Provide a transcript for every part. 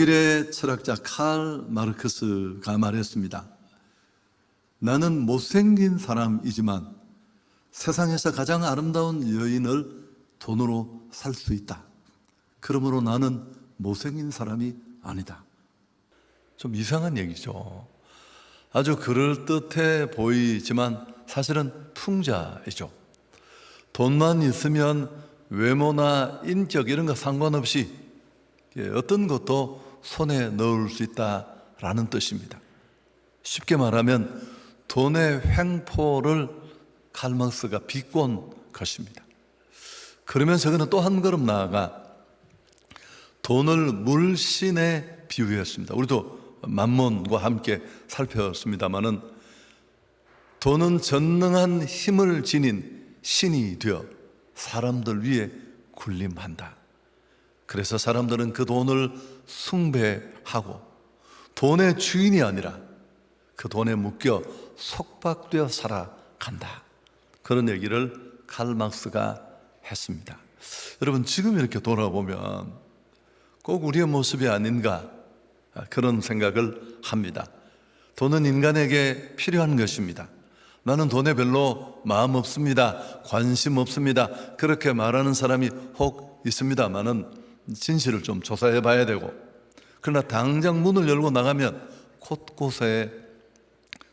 독일의 철학자 칼 마르크스가 말했습니다. 나는 못생긴 사람이지만 세상에서 가장 아름다운 여인을 돈으로 살 수 있다. 그러므로 나는 못생긴 사람이 아니다. 좀 이상한 얘기죠. 아주 그럴듯해 보이지만 사실은 풍자이죠. 돈만 있으면 외모나 인격 이런 거 상관없이 어떤 것도 손에 넣을 수 있다라는 뜻입니다. 쉽게 말하면 돈의 횡포를 칼 마르크스가 비꼰 것입니다. 그러면서 그는 또 한 걸음 나아가 돈을 물신에 비유했습니다. 우리도 만몬과 함께 살펴봤습니다마는 돈은 전능한 힘을 지닌 신이 되어 사람들 위에 군림한다. 그래서 사람들은 그 돈을 숭배하고 돈의 주인이 아니라 그 돈에 묶여 속박되어 살아간다. 그런 얘기를 칼 마르크스가 했습니다. 여러분, 지금 이렇게 돌아보면 꼭 우리의 모습이 아닌가 그런 생각을 합니다. 돈은 인간에게 필요한 것입니다. 나는 돈에 별로 마음 없습니다. 관심 없습니다. 그렇게 말하는 사람이 혹 있습니다만은 진실을 좀 조사해 봐야 되고, 그러나 당장 문을 열고 나가면 곳곳에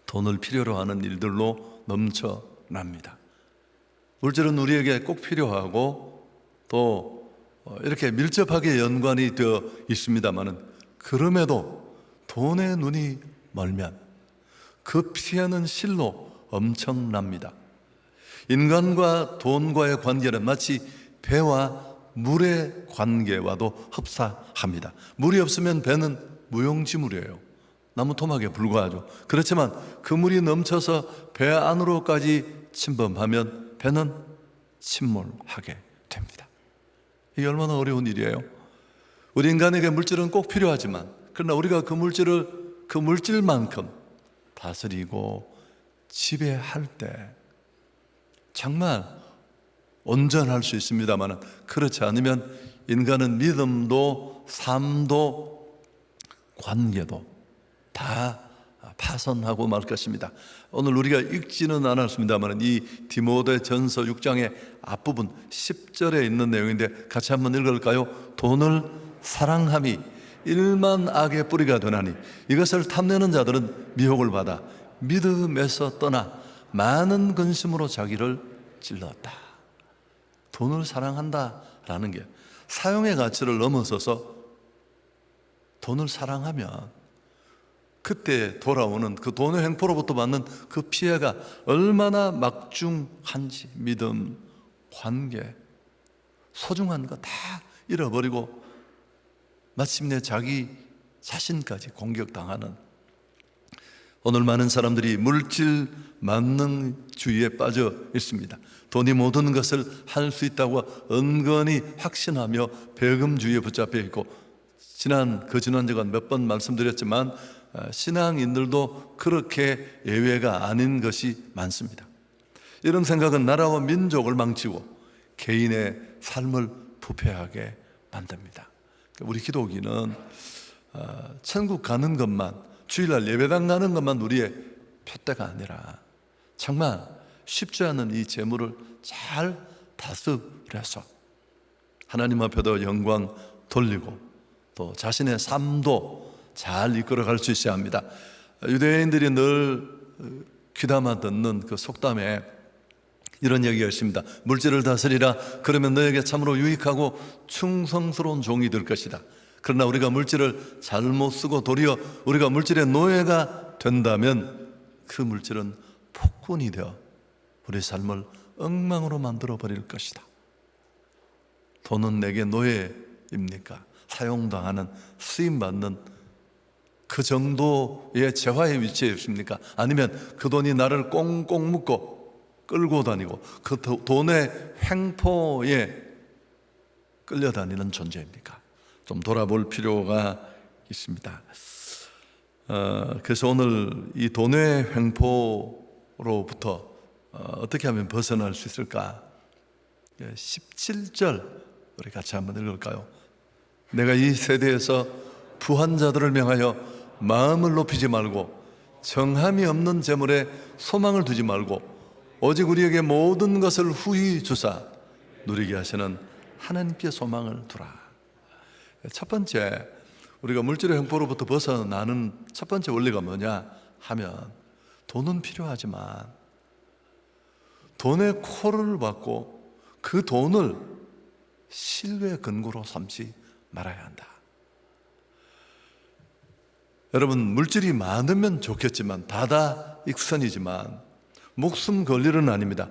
돈을 필요로 하는 일들로 넘쳐납니다. 물질은 우리에게 꼭 필요하고 또 이렇게 밀접하게 연관이 되어 있습니다만은 그럼에도 돈에 눈이 멀면 그 피해는 실로 엄청납니다. 인간과 돈과의 관계는 마치 배와 물의 관계와도 흡사합니다. 물이 없으면 배는 무용지물이에요. 나무 토막에 불과하죠. 그렇지만 그 물이 넘쳐서 배 안으로까지 침범하면 배는 침몰하게 됩니다. 이게 얼마나 어려운 일이에요. 우리 인간에게 물질은 꼭 필요하지만 그러나 우리가 그 물질만큼 다스리고 지배할 때 정말 온전할 수 있습니다만 그렇지 않으면 인간은 믿음도 삶도 관계도 다 파손하고 말 것입니다. 오늘 우리가 읽지는 않았습니다만 이 디모데전서 6장의 앞부분 10절에 있는 내용인데 같이 한번 읽을까요? 돈을 사랑함이 일만 악의 뿌리가 되나니 이것을 탐내는 자들은 미혹을 받아 믿음에서 떠나 많은 근심으로 자기를 찔렀다. 돈을 사랑한다라는 게 사용의 가치를 넘어서서 돈을 사랑하면 그때 돌아오는 그 돈의 횡포로부터 받는 그 피해가 얼마나 막중한지, 믿음, 관계, 소중한 거 다 잃어버리고 마침내 자기 자신까지 공격당하는, 오늘 많은 사람들이 물질 만능주의에 빠져 있습니다. 돈이 모든 것을 할 수 있다고 은근히 확신하며 배금주의에 붙잡혀 있고, 지난주가 몇 번 말씀드렸지만 신앙인들도 그렇게 예외가 아닌 것이 많습니다. 이런 생각은 나라와 민족을 망치고 개인의 삶을 부패하게 만듭니다. 우리 기독인은 천국 가는 것만, 주일날 예배당 가는 것만 우리의 표대가 아니라 정말 쉽지 않은 이 재물을 잘 다스려서 하나님 앞에도 영광 돌리고 또 자신의 삶도 잘 이끌어갈 수 있어야 합니다. 유대인들이 늘 귀담아 듣는 그 속담에 이런 얘기가 있습니다. 물질을 다스리라. 그러면 너에게 참으로 유익하고 충성스러운 종이 될 것이다. 그러나 우리가 물질을 잘못 쓰고 도리어 우리가 물질의 노예가 된다면 그 물질은 폭군이 되어 우리 삶을 엉망으로 만들어 버릴 것이다. 돈은 내게 노예입니까? 사용당하는, 쓰임받는 그 정도의 재화의 위치에 있습니까? 아니면 그 돈이 나를 꽁꽁 묶고 끌고 다니고 그 돈의 횡포에 끌려다니는 존재입니까? 좀 돌아볼 필요가 있습니다. 그래서 오늘 이 돈의 횡포로부터 어떻게 하면 벗어날 수 있을까? 17절 우리 같이 한번 읽을까요? 내가 이 세대에서 부한 자들을 명하여 마음을 높이지 말고 정함이 없는 재물에 소망을 두지 말고 오직 우리에게 모든 것을 후히 주사 누리게 하시는 하나님께 소망을 두라. 첫 번째, 우리가 물질의 형포로부터 벗어나는 첫 번째 원리가 뭐냐 하면, 돈은 필요하지만 돈의 코를 박고 그 돈을 신뢰의 근거로 삼지 말아야 한다. 여러분, 물질이 많으면 좋겠지만 다다익선이지만 목숨 걸 일은 아닙니다.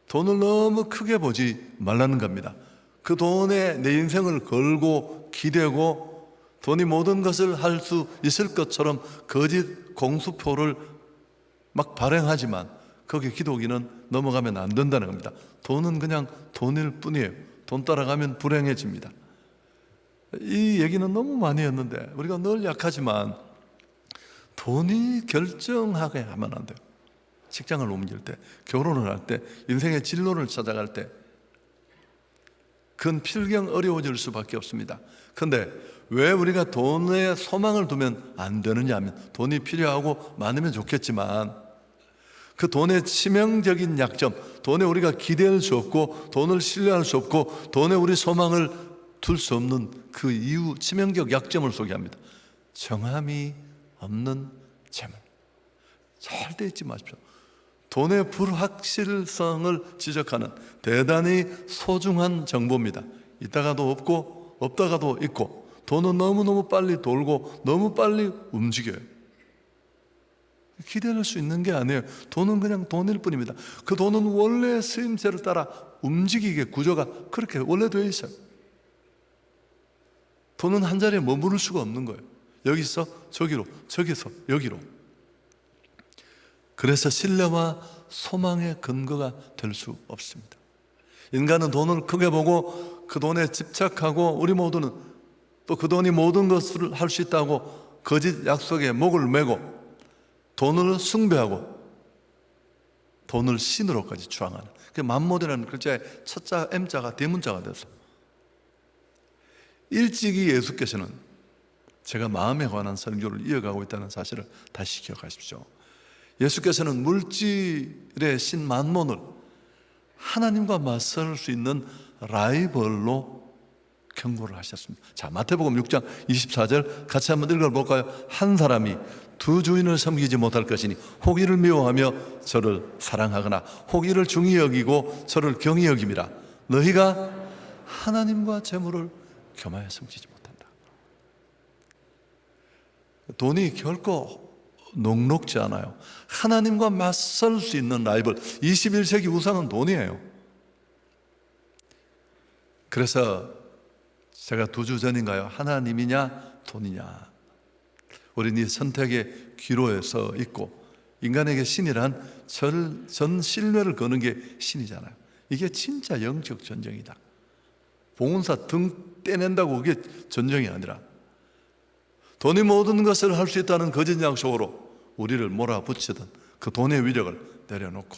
돈을 너무 크게 보지 말라는 겁니다. 그 돈에 내 인생을 걸고 기대고 돈이 모든 것을 할 수 있을 것처럼 거짓 공수표를 막 발행하지만 거기에 기도기는 넘어가면 안 된다는 겁니다. 돈은 그냥 돈일 뿐이에요. 돈 따라가면 불행해집니다. 이 얘기는 너무 많이 했는데 우리가 늘 약하지만 돈이 결정하게 하면 안 돼요. 직장을 옮길 때, 결혼을 할 때, 인생의 진로를 찾아갈 때 그건 필경 어려워질 수밖에 없습니다. 그런데 왜 우리가 돈에 소망을 두면 안 되느냐 하면, 돈이 필요하고 많으면 좋겠지만 그 돈의 치명적인 약점, 돈에 우리가 기대할 수 없고 돈을 신뢰할 수 없고 돈에 우리 소망을 둘 수 없는 그 이유, 치명적 약점을 소개합니다. 정함이 없는 재물. 절대 잊지 마십시오. 돈의 불확실성을 지적하는 대단히 소중한 정보입니다. 있다가도 없고 없다가도 있고, 돈은 너무너무 빨리 돌고 너무 빨리 움직여요. 기대할 수 있는 게 아니에요. 돈은 그냥 돈일 뿐입니다. 그 돈은 원래 쓰임새를 따라 움직이게 구조가 그렇게 원래 되어 있어요. 돈은 한 자리에 머무를 수가 없는 거예요. 여기서 저기로, 저기서 여기로. 그래서 신뢰와 소망의 근거가 될 수 없습니다. 인간은 돈을 크게 보고 그 돈에 집착하고, 우리 모두는 또 그 돈이 모든 것을 할 수 있다고 거짓 약속에 목을 매고 돈을 숭배하고 돈을 신으로까지 추앙하는, 그 만모대라는 글자의 첫자 M자가 대문자가 돼서, 일찍이 예수께서는, 제가 마음에 관한 설교를 이어가고 있다는 사실을 다시 기억하십시오. 예수께서는 물질의 신 만몬을 하나님과 맞설 수 있는 라이벌로 경고를 하셨습니다. 자, 마태복음 6장 24절 같이 한번 읽어볼까요? 한 사람이 두 주인을 섬기지 못할 것이니 혹 이를 미워하며 저를 사랑하거나 혹 이를 중히 여기고 저를 경히 여김이라. 너희가 하나님과 재물을 겸하여 섬기지 못한다. 돈이 결코 녹록지 않아요. 하나님과 맞설 수 있는 라이벌, 21세기 우상은 돈이에요. 그래서 제가 2주 전인가요? 하나님이냐 돈이냐, 우리 네 선택의 기로에 서 있고, 인간에게 신이란 전 신뢰를 거는 게 신이잖아요. 이게 진짜 영적 전쟁이다. 봉은사 등 떼낸다고 그게 전쟁이 아니라, 돈이 모든 것을 할 수 있다는 거짓 약속으로 우리를 몰아붙이던 그 돈의 위력을 내려놓고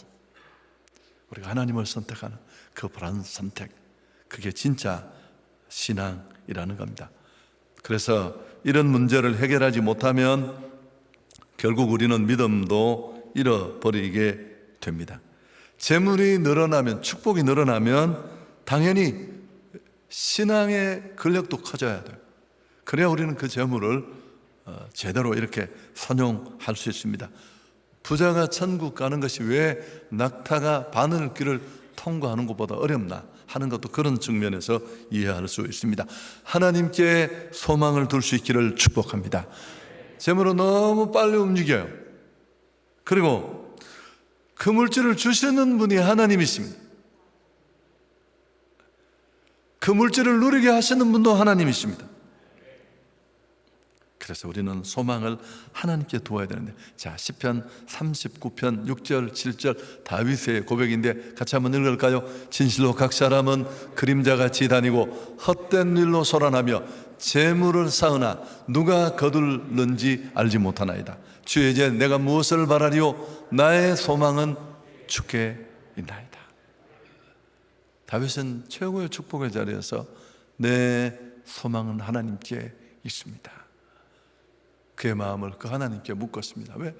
우리가 하나님을 선택하는 그 불안 선택, 그게 진짜 신앙이라는 겁니다. 그래서 이런 문제를 해결하지 못하면 결국 우리는 믿음도 잃어버리게 됩니다. 재물이 늘어나면, 축복이 늘어나면 당연히 신앙의 근력도 커져야 돼요. 그래야 우리는 그 재물을 제대로 이렇게 선용할 수 있습니다. 부자가 천국 가는 것이 왜 낙타가 바늘길을 통과하는 것보다 어렵나 하는 것도 그런 측면에서 이해할 수 있습니다. 하나님께 소망을 둘 수 있기를 축복합니다. 재물은 너무 빨리 움직여요. 그리고 그 물질을 주시는 분이 하나님이십니다. 그 물질을 누리게 하시는 분도 하나님이십니다. 그래서 우리는 소망을 하나님께 두어야 되는데, 자, 시편 39편 6절 7절 다윗의 고백인데 같이 한번 읽을까요? 진실로 각 사람은 그림자같이 다니고 헛된 일로 소란하며 재물을 쌓으나 누가 거둘는지 알지 못하나이다. 주의 이제 내가 무엇을 바라리요? 나의 소망은 주께 있나이다. 다윗은 최고의 축복의 자리에서 내 소망은 하나님께 있습니다. 그의 마음을 그 하나님께 묶었습니다. 왜?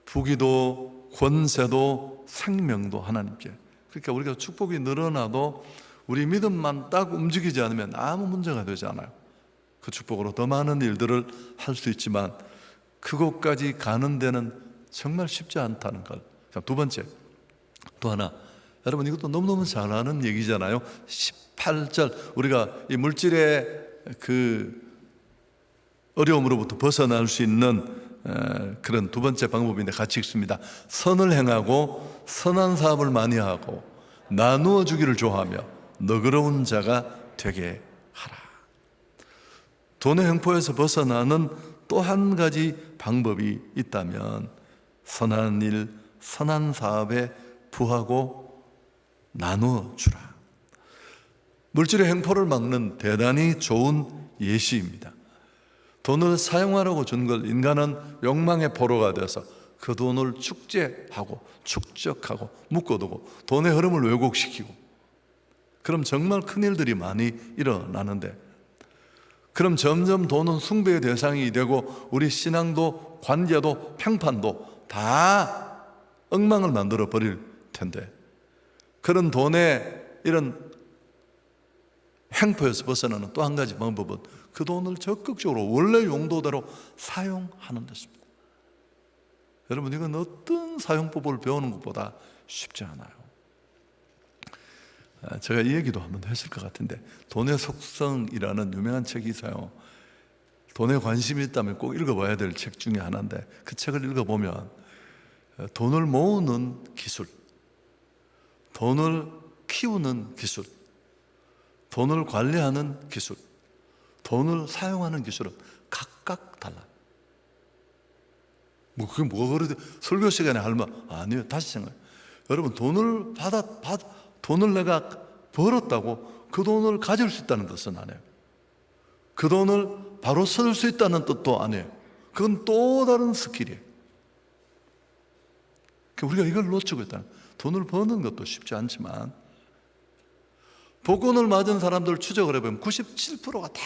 부귀도 권세도 생명도 하나님께. 그러니까 우리가 축복이 늘어나도 우리 믿음만 딱 움직이지 않으면 아무 문제가 되지 않아요. 그 축복으로 더 많은 일들을 할 수 있지만 그곳까지 가는 데는 정말 쉽지 않다는 걸. 두 번째, 또 하나, 여러분 이것도 너무너무 잘 아는 얘기잖아요. 18절, 우리가 이 물질의 그 어려움으로부터 벗어날 수 있는 그런 두 번째 방법인데 같이 읽습니다. 선을 행하고 선한 사업을 많이 하고 나누어 주기를 좋아하며 너그러운 자가 되게 하라. 돈의 횡포에서 벗어나는 또 한 가지 방법이 있다면 선한 일, 선한 사업에 부하고 나누어 주라. 물질의 횡포를 막는 대단히 좋은 예시입니다. 돈을 사용하라고 준 걸 인간은 욕망의 포로가 돼서 그 돈을 축제하고 축적하고 묶어두고 돈의 흐름을 왜곡시키고, 그럼 정말 큰일들이 많이 일어나는데, 그럼 점점 돈은 숭배의 대상이 되고 우리 신앙도 관계도 평판도 다 엉망을 만들어 버릴 텐데, 그런 돈의 이런 횡포에서 벗어나는 또 한 가지 방법은 그 돈을 적극적으로 원래 용도대로 사용하는 것입니다. 여러분, 이건 어떤 사용법을 배우는 것보다 쉽지 않아요. 제가 이 얘기도 한번 했을 것 같은데, 돈의 속성이라는 유명한 책이 있어요. 돈에 관심이 있다면 꼭 읽어봐야 될 책 중에 하나인데, 그 책을 읽어보면 돈을 모으는 기술, 돈을 키우는 기술, 돈을 관리하는 기술, 돈을 사용하는 기술은 각각 달라요. 그게 뭐가 그래? 설교 시간에 할 말 아니에요. 다시 생각해요. 여러분, 돈을 내가 벌었다고 그 돈을 가질 수 있다는 뜻은 아니에요. 그 돈을 바로 쓸 수 있다는 뜻도 아니에요. 그건 또 다른 스킬이에요. 우리가 이걸 놓치고 있다는, 돈을 버는 것도 쉽지 않지만 복권을 맞은 사람들 추적을 해보면 97%가 다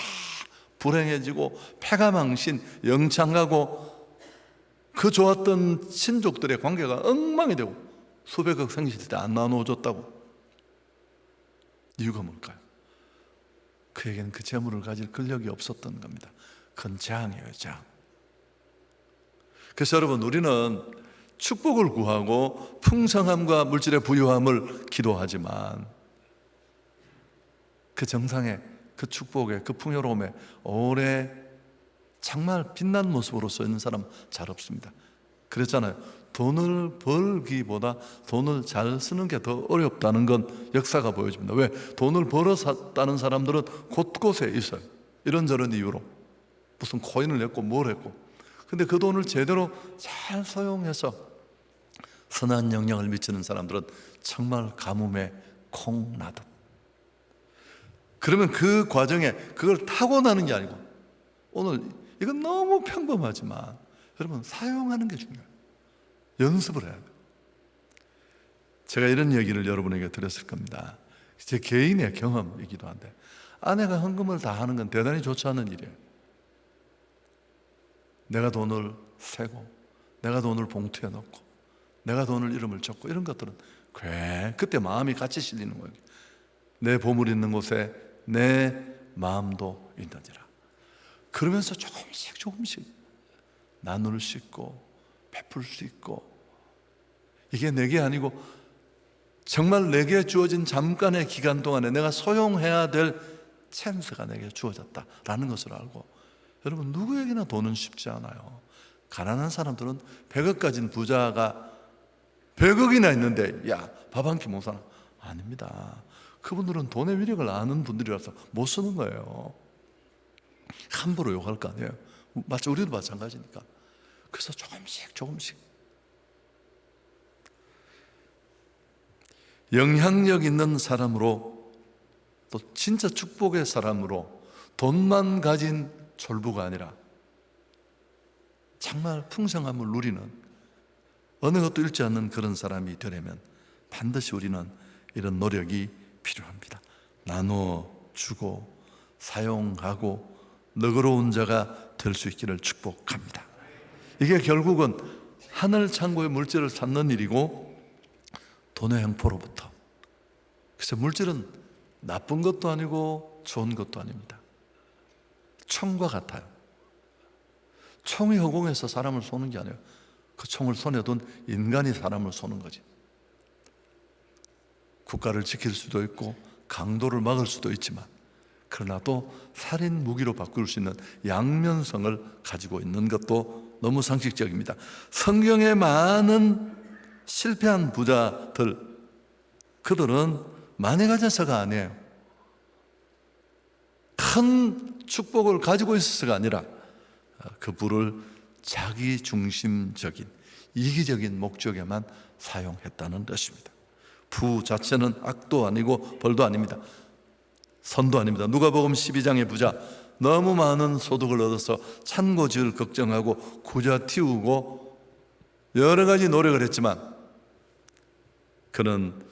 불행해지고 폐가망신, 영창하고 그 좋았던 친족들의 관계가 엉망이 되고 수백억 생기실 때 안 나눠줬다고. 이유가 뭘까요? 그에게는 그 재물을 가질 근력이 없었던 겁니다. 그건 재앙이에요, 재앙. 그래서 여러분, 우리는 축복을 구하고 풍성함과 물질의 부유함을 기도하지만 그 정상에, 그 축복에, 그 풍요로움에 오래 정말 빛난 모습으로 서 있는 사람 잘 없습니다. 그랬잖아요. 돈을 벌기보다 돈을 잘 쓰는 게 더 어렵다는 건 역사가 보여줍니다. 왜? 돈을 벌었다는 사람들은 곳곳에 있어요. 이런저런 이유로 무슨 코인을 냈고 뭘 했고, 근데 그 돈을 제대로 잘 사용해서 선한 영향을 미치는 사람들은 정말 가뭄에 콩 나듯. 그러면 그 과정에 그걸 타고나는 게 아니고, 오늘 이건 너무 평범하지만 여러분, 사용하는 게 중요해요. 연습을 해야 돼요. 제가 이런 얘기를 여러분에게 드렸을 겁니다. 제 개인의 경험이기도 한데, 아내가 헌금을 다 하는 건 대단히 좋지 않은 일이에요. 내가 돈을 세고, 내가 돈을 봉투에 넣고, 내가 돈을 이름을 적고, 이런 것들은 그때 마음이 같이 실리는 거예요. 내 보물 있는 곳에 내 마음도 있느니라. 그러면서 조금씩 나눌 수 있고 베풀 수 있고, 이게 내게 아니고 정말 내게 주어진 잠깐의 기간 동안에 내가 소용해야 될 찬스가 내게 주어졌다라는 것을 알고, 여러분, 누구에게나 돈은 쉽지 않아요. 가난한 사람들은 100억 가진 부자가 100억이나 있는데 야, 밥 한 끼 못 사나? 아닙니다. 그분들은 돈의 위력을 아는 분들이라서 못 쓰는 거예요. 함부로 욕할 거 아니에요. 마치 우리도 마찬가지니까. 그래서 조금씩 영향력 있는 사람으로, 또 진짜 축복의 사람으로, 돈만 가진 졸부가 아니라 정말 풍성함을 누리는, 어느 것도 잃지 않는 그런 사람이 되려면 반드시 우리는 이런 노력이 필요합니다. 나누어 주고 사용하고 너그러운 자가 될 수 있기를 축복합니다. 이게 결국은 하늘 창고의 물질을 찾는 일이고 돈의 횡포로부터. 그래서 물질은 나쁜 것도 아니고 좋은 것도 아닙니다. 총과 같아요. 총이 허공에서 사람을 쏘는 게 아니에요. 그 총을 손에 둔 인간이 사람을 쏘는 거지. 국가를 지킬 수도 있고 강도를 막을 수도 있지만, 그러나 또 살인 무기로 바꿀 수 있는 양면성을 가지고 있는 것도 너무 상식적입니다. 성경에 많은 실패한 부자들, 그들은 많이 가져서가 아니에요. 큰 축복을 가지고 있어서가 아니라 그 부를 자기 중심적인 이기적인 목적에만 사용했다는 것입니다. 부 자체는 악도 아니고 벌도 아닙니다. 선도 아닙니다. 누가복음 12장의 부자, 너무 많은 소득을 얻어서 찬고 지을 걱정하고 구자 틔우고 여러 가지 노력을 했지만 그는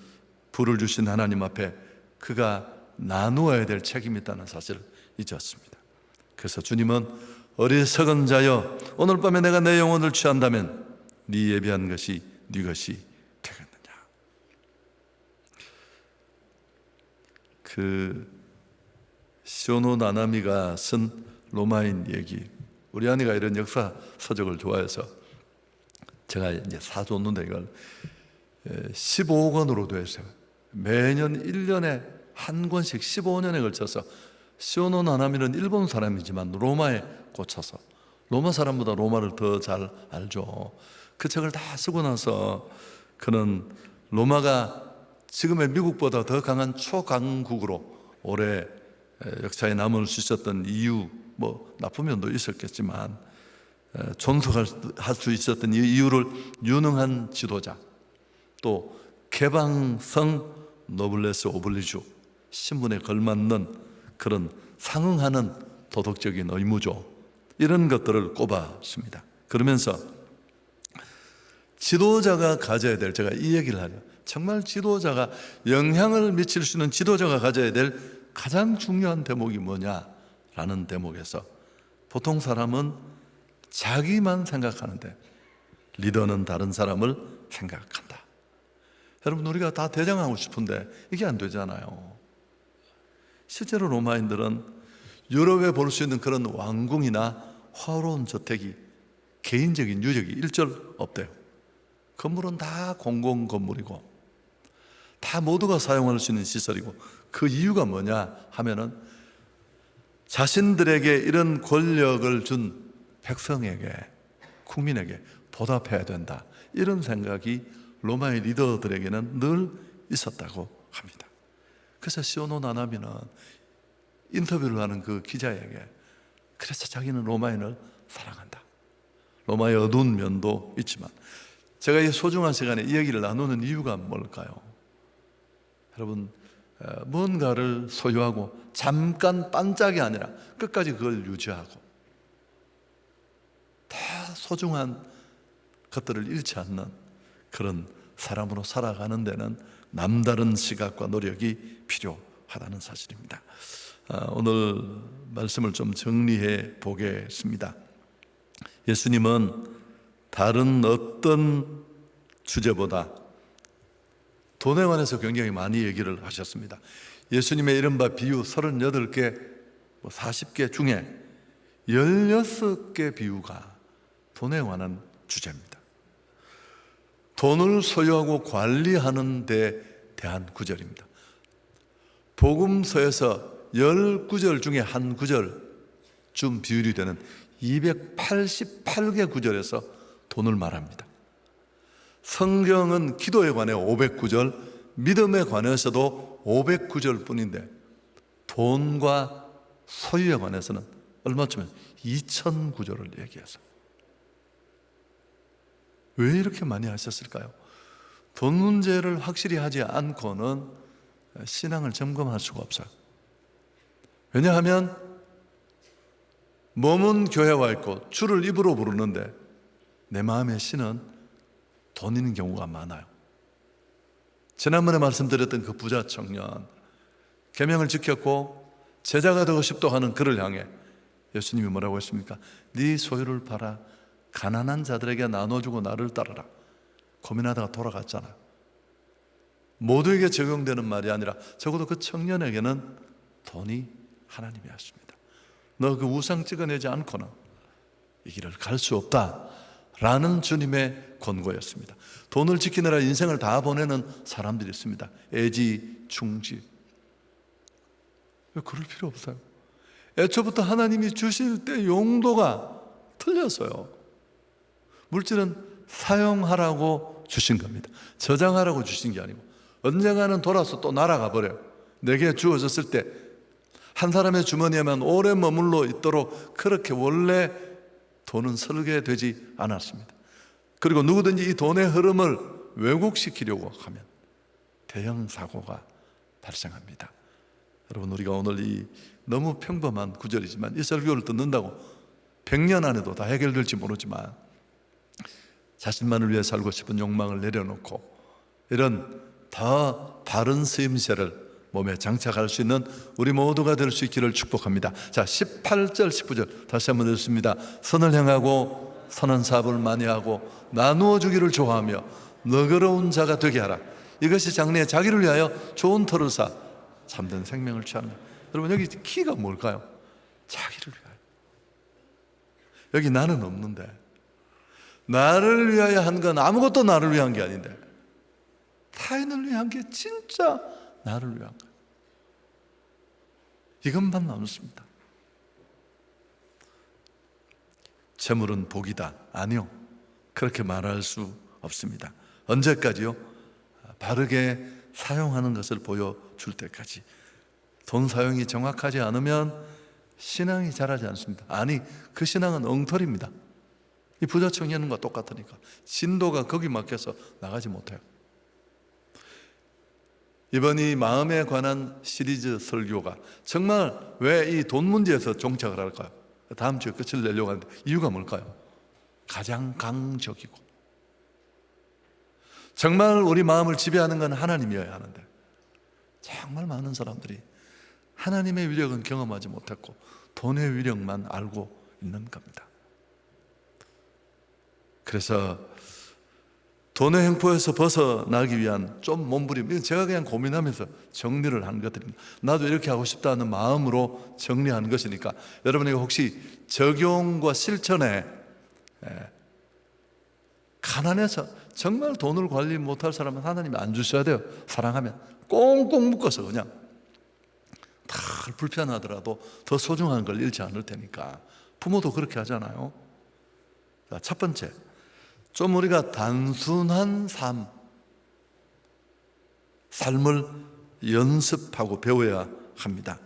부를 주신 하나님 앞에 그가 나누어야 될 책임이 있다는 사실을 잊었습니다. 그래서 주님은 어리석은 자여, 오늘 밤에 내가 내 영혼을 취한다면 네 예비한 것이 네 것이 되겠느냐. 시오노 나나미가 쓴 로마인 얘기, 우리 아내가 이런 역사 서적을 좋아해서 제가 이제 사줬는데 이걸 15억 원으로 되어 있어요. 매년 1년에 한 권씩 15년에 걸쳐서. 시오노 나나미는 일본 사람이지만 로마에 꽂혀서, 로마 사람보다 로마를 더 잘 알죠. 그 책을 다 쓰고 나서 그는 로마가 지금의 미국보다 더 강한 초강국으로 오래 역사에 남을 수 있었던 이유, 뭐 나쁜 면도 있었겠지만 존속할 수 있었던 이유를 유능한 지도자, 또 개방성 노블레스 오블리주, 신분에 걸맞는 그런 상응하는 도덕적인 의무죠. 이런 것들을 꼽았습니다. 그러면서 지도자가 가져야 될, 제가 이 얘기를 하려, 정말 지도자가 영향을 미칠 수 있는 지도자가 가져야 될 가장 중요한 대목이 뭐냐라는 대목에서 보통 사람은 자기만 생각하는데 리더는 다른 사람을 생각한다. 여러분, 우리가 다 대장하고 싶은데 이게 안 되잖아요. 실제로 로마인들은 유럽에 볼 수 있는 그런 왕궁이나 화려한 저택이, 개인적인 유적이 일절 없대요. 건물은 다 공공 건물이고 다 모두가 사용할 수 있는 시설이고, 그 이유가 뭐냐 하면은 자신들에게 이런 권력을 준 백성에게, 국민에게 보답해야 된다, 이런 생각이 로마의 리더들에게는 늘 있었다고 합니다. 그래서 시오노 나나미는 인터뷰를 하는 그 기자에게, 그래서 자기는 로마인을 사랑한다, 로마의 어두운 면도 있지만, 제가 이 소중한 시간에 이 얘기를 나누는 이유가 뭘까요? 여러분, 뭔가를 소유하고 잠깐 반짝이 아니라 끝까지 그걸 유지하고 다 소중한 것들을 잃지 않는 그런 사람으로 살아가는 데는 남다른 시각과 노력이 필요하다는 사실입니다. 오늘 말씀을 좀 정리해 보겠습니다. 예수님은 다른 어떤 주제보다 돈에 관해서 굉장히 많이 얘기를 하셨습니다. 예수님의 이른바 비유 38개, 40개 중에 16개 비유가 돈에 관한 주제입니다. 돈을 소유하고 관리하는 데 대한 구절입니다. 복음서에서 10구절 중에 한 구절쯤 비율이 되는 288개 구절에서 돈을 말합니다. 성경은 기도에 관해 500구절, 믿음에 관해서도 500구절 뿐인데 돈과 소유에 관해서는 얼마쯤에 2000구절을 얘기해서, 왜 이렇게 많이 하셨을까요? 돈 문제를 확실히 하지 않고는 신앙을 점검할 수가 없어요. 왜냐하면 몸은 교회에 와 있고 주를 입으로 부르는데 내 마음의 신은 돈인 경우가 많아요. 지난번에 말씀드렸던 그 부자 청년, 계명을 지켰고 제자가 되고 싶다 하는 그를 향해 예수님이 뭐라고 했습니까? 네 소유를 팔아 가난한 자들에게 나눠주고 나를 따르라. 고민하다가 돌아갔잖아요. 모두에게 적용되는 말이 아니라 적어도 그 청년에게는 돈이 하나님이었습니다. 너 그 우상 찍어내지 않고는 이 길을 갈 수 없다라는 주님의 권고였습니다. 돈을 지키느라 인생을 다 보내는 사람들이 있습니다. 애지중지. 왜 그럴 필요 없어요. 애초부터 하나님이 주실 때 용도가 틀렸어요. 물질은 사용하라고 주신 겁니다. 저장하라고 주신 게 아니고 언젠가는 돌아서 또 날아가 버려요. 내게 주어졌을 때 한 사람의 주머니에만 오래 머물러 있도록 그렇게 원래 돈은 설계되지 않았습니다. 그리고 누구든지 이 돈의 흐름을 왜곡시키려고 하면 대형 사고가 발생합니다. 여러분, 우리가 오늘 이 너무 평범한 구절이지만 이 설교를 듣는다고 100년 안에도 다 해결될지 모르지만 자신만을 위해 살고 싶은 욕망을 내려놓고 이런 더 바른 쓰임새를 몸에 장착할 수 있는 우리 모두가 될 수 있기를 축복합니다. 자, 18절 19절 다시 한번 읽습니다. 선을 행하고 선한 사업을 많이 하고 나누어 주기를 좋아하며 너그러운 자가 되게 하라. 이것이 장래에 자기를 위하여 좋은 터를 사 참된 생명을 취하는. 여러분, 여기 키가 뭘까요? 자기를 위하여. 여기 나는 없는데 나를 위하여 한 건 아무것도 나를 위한 게 아닌데 타인을 위한 게 진짜 나를 위한 거예요. 이것만 남습니다. 재물은 복이다. 아니요, 그렇게 말할 수 없습니다. 언제까지요? 바르게 사용하는 것을 보여줄 때까지. 돈 사용이 정확하지 않으면 신앙이 자라지 않습니다. 아니, 그 신앙은 엉터리입니다. 이 부자 청년과 똑같으니까 진도가 거기 막혀서 나가지 못해요. 이번 이 마음에 관한 시리즈 설교가 정말 왜 이 돈 문제에서 종착을 할까요? 다음 주에 끝을 내려고 하는데 이유가 뭘까요? 가장 강적이고 정말 우리 마음을 지배하는 건 하나님이어야 하는데 정말 많은 사람들이 하나님의 위력은 경험하지 못했고 돈의 위력만 알고 있는 겁니다. 그래서 돈의 횡포에서 벗어나기 위한 좀 몸부림, 제가 그냥 고민하면서 정리를 한 것들입니다. 나도 이렇게 하고 싶다는 마음으로 정리한 것이니까 여러분에게 혹시 적용과 실천에 가난해서 정말 돈을 관리 못할 사람은 하나님이 안 주셔야 돼요. 사랑하면 꽁꽁 묶어서 그냥 다 불편하더라도 더 소중한 걸 잃지 않을 테니까. 부모도 그렇게 하잖아요. 자, 첫 번째, 좀 우리가 단순한 삶을 연습하고 배워야 합니다.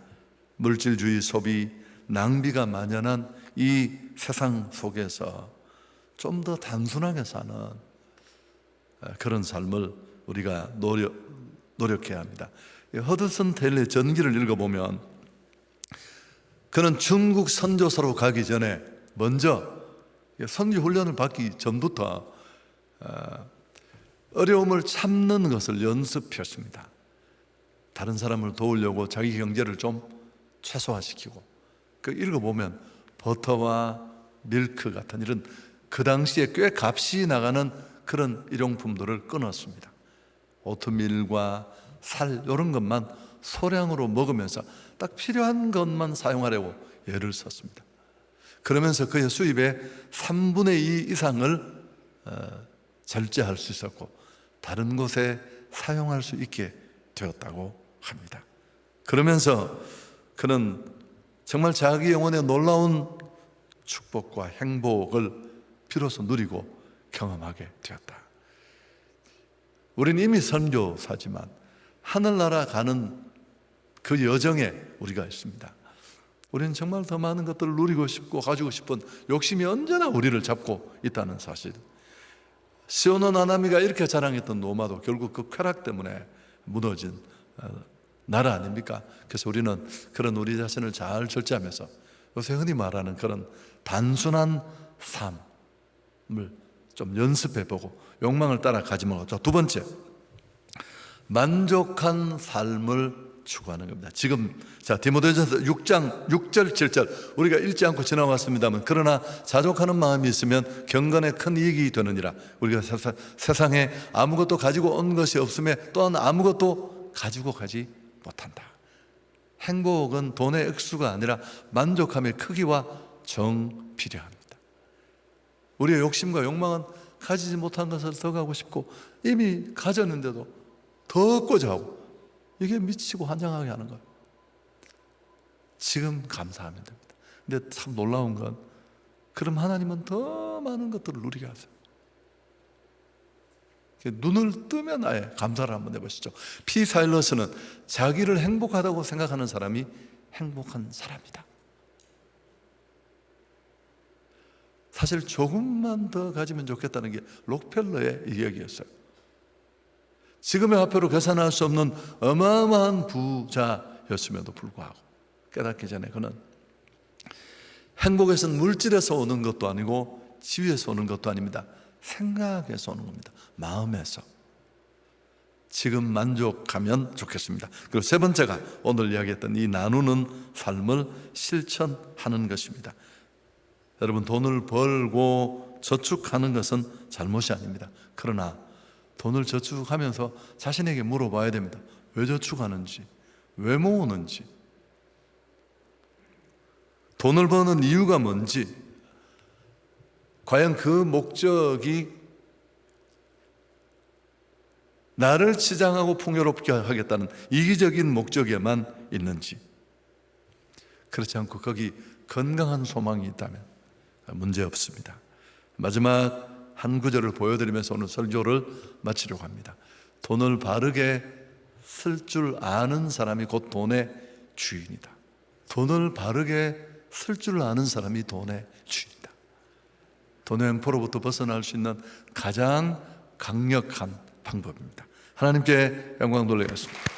물질주의 소비, 낭비가 만연한 이 세상 속에서 좀 더 단순하게 사는 그런 삶을 우리가 노력해야 합니다. 허드슨 테일러의 전기를 읽어보면 그는 중국 선교사로 가기 전에 먼저 선교 훈련을 받기 전부터 어려움을 참는 것을 연습했습니다. 다른 사람을 도우려고 자기 경제를 좀 최소화시키고, 그 읽어보면 버터와 밀크 같은 이런 그 당시에 꽤 값이 나가는 그런 일용품들을 끊었습니다. 오트밀과 살 이런 것만 소량으로 먹으면서 딱 필요한 것만 사용하려고 애를 썼습니다. 그러면서 그의 수입의 3분의 2 이상을 절제할 수 있었고 다른 곳에 사용할 수 있게 되었다고 합니다. 그러면서 그는 정말 자기 영혼의 놀라운 축복과 행복을 비로소 누리고 경험하게 되었다. 우리는 이미 선교사지만 하늘나라 가는 그 여정에 우리가 있습니다. 우리는 정말 더 많은 것들을 누리고 싶고 가지고 싶은 욕심이 언제나 우리를 잡고 있다는 사실. 시오노 나나미가 이렇게 자랑했던 로마도 결국 그 쾌락 때문에 무너진 나라 아닙니까? 그래서 우리는 그런 우리 자신을 잘 절제하면서 요새 흔히 말하는 그런 단순한 삶을 좀 연습해보고 욕망을 따라가지 말고. 자, 두 번째, 만족한 삶을 추구하는 겁니다. 지금 디모데전서 6장 6절 7절 우리가 읽지 않고 지나왔습니다만, 그러나 자족하는 마음이 있으면 경건에 큰 이익이 되느니라. 우리가 세상에 아무것도 가지고 온 것이 없음에 또한 아무것도 가지고 가지 못한다. 행복은 돈의 액수가 아니라 만족함의 크기와 정필요합니다. 우리의 욕심과 욕망은 가지지 못한 것을 더 가고 싶고, 이미 가졌는데도 더 얻고자 하고, 이게 미치고 환장하게 하는 거예요. 지금 감사하면 됩니다. 근데 참 놀라운 건, 그럼 하나님은 더 많은 것들을 누리게 하세요. 눈을 뜨면 아예 감사를 한번 해보시죠. 피 사일러스는 자기를 행복하다고 생각하는 사람이 행복한 사람이다. 사실 조금만 더 가지면 좋겠다는 게 록펠러의 이야기였어요. 지금의 화폐로 계산할 수 없는 어마어마한 부자였음에도 불구하고 깨닫기 전에 그는 행복에서는 물질에서 오는 것도 아니고 지위에서 오는 것도 아닙니다. 생각에서 오는 겁니다. 마음에서. 지금 만족하면 좋겠습니다. 그리고 세 번째가 오늘 이야기했던 이 나누는 삶을 실천하는 것입니다. 여러분, 돈을 벌고 저축하는 것은 잘못이 아닙니다. 그러나 돈을 저축하면서 자신에게 물어봐야 됩니다. 왜 저축하는지, 왜 모으는지, 돈을 버는 이유가 뭔지, 과연 그 목적이 나를 치장하고 풍요롭게 하겠다는 이기적인 목적에만 있는지, 그렇지 않고 거기 건강한 소망이 있다면 문제 없습니다. 마지막 한 구절을 보여드리면서 오늘 설교를 마치려고 합니다. 돈을 바르게 쓸 줄 아는 사람이 곧 돈의 주인이다. 돈을 바르게 쓸 줄 아는 사람이 돈의 주인이다. 돈의 횡포로부터 벗어날 수 있는 가장 강력한 방법입니다. 하나님께 영광 돌리겠습니다.